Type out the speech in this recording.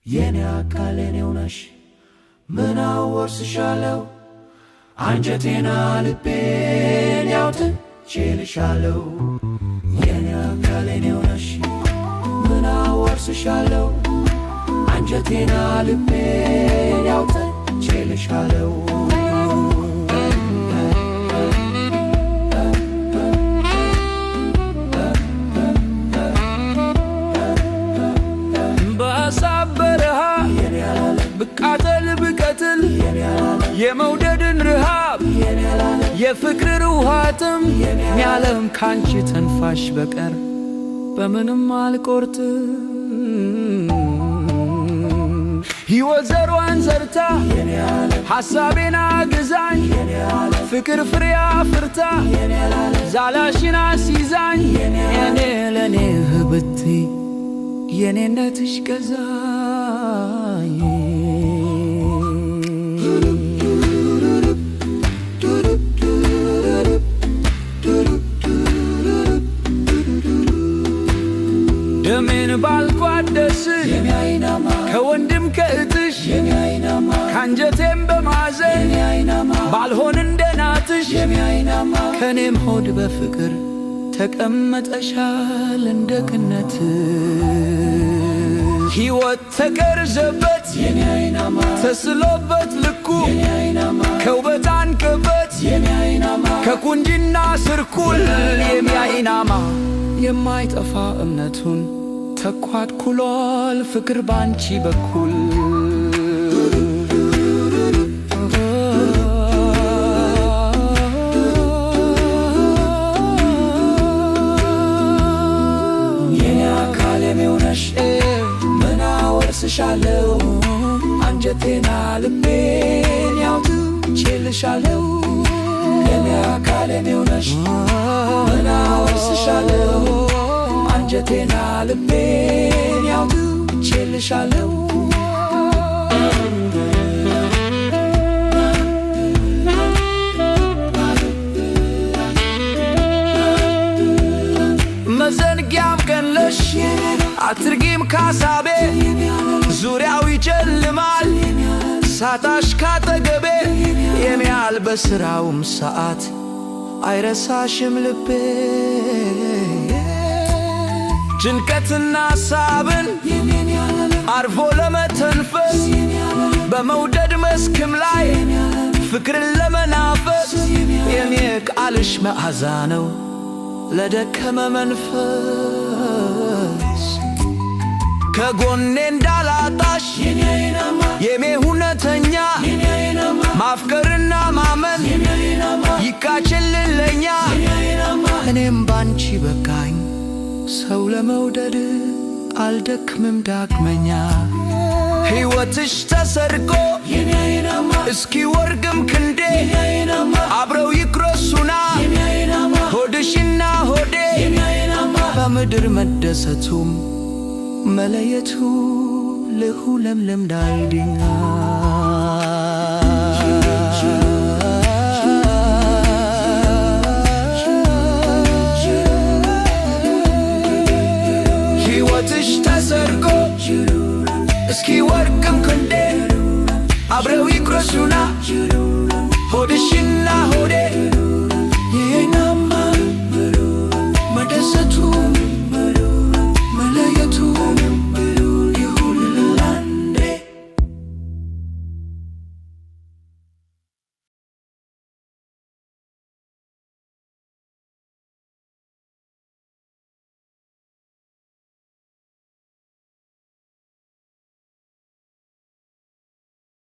የኔ አካል የኔው ነሽ ምን አወርስሻለሁ አንጀቴና ልቤን ያውጥቼልሻለሁ የኔ አካል የኔው ነሽ ምን አወርስሻለሁ አንጀቴና ልቤን ያውጥቼልሻለሁ ብቃተል ብቀትል የመውደድን ረሃብ የፍቅር ውሃትም ያለም ካንቺ ተንፋሽ በቀር በምንም አልቆርጥ ሕይወት ዘሯን ዘርታ ሐሳቤን አግዛኝ ፍቅር ፍሬ አፍርታ ዛላሽን አስይዛኝ የኔ ለኔ ህብቴ የኔነትሽ ገዛኝ ደሜን ባልቋደስ ከወንድም ከእህትሽ ካንጀቴም በማዘን ባልሆን እንደናትሽ ከኔም ሆድ በፍቅር ተቀመጠሻል እንደ ቅነት ሕይወት ተቀርዘበት ተስሎበት ልኩ ከውበት አንቀበት ከቁንጅና ስርኩል የሚያይናማ የማይጠፋ እምነቱን ተኳድኩሏል ፍቅር ባንቺ በኩል የኔ አካል የሚሆነሽ ምን አወርስሻለሁ አንጀቴና ልቤን ያውጥቼልሻለሁ የኔ አካል የሚሆነሽ ምን አወርስሻለሁ አንጀቴና ልቤን ያውጥቼልሻለሁ መዘንጊያም ቀንለሽ አትርጊም ካሳቤ ዙሪያው ይጨልማል ሳታሽ ካጠገቤ የሚያል በስራውም ሰዓት አይረሳሽም ልቤ ጭንቀትና ሳብን አርፎ ለመተንፈስ በመውደድ መስክም ላይ ፍቅርን ለመናፈስ የኔ ቃልሽ መዓዛ ነው ለደከመ መንፈስ ከጎኔ እንዳላጣሽ የኔ ሁነተኛ ማፍቀርና ማመን ይቃችልለኛ እኔም ባንቺ በቃኝ ሰው ለመውደድ አልደክምም ዳግመኛ ሕይወትሽ ተሰርቆ እስኪ ወርግም ክንዴ አብረው ይክረሱና ሆድሽና ሆዴ በምድር መደሰቱም መለየቱ ለሁለምለም ዳልዲኛ ሕይወትሽ ተሰርቆ እስኪ ወርቅም ክንዴ አብረው ይክረሱና ሆድሽና ሆዴ የናማ መደሰቱ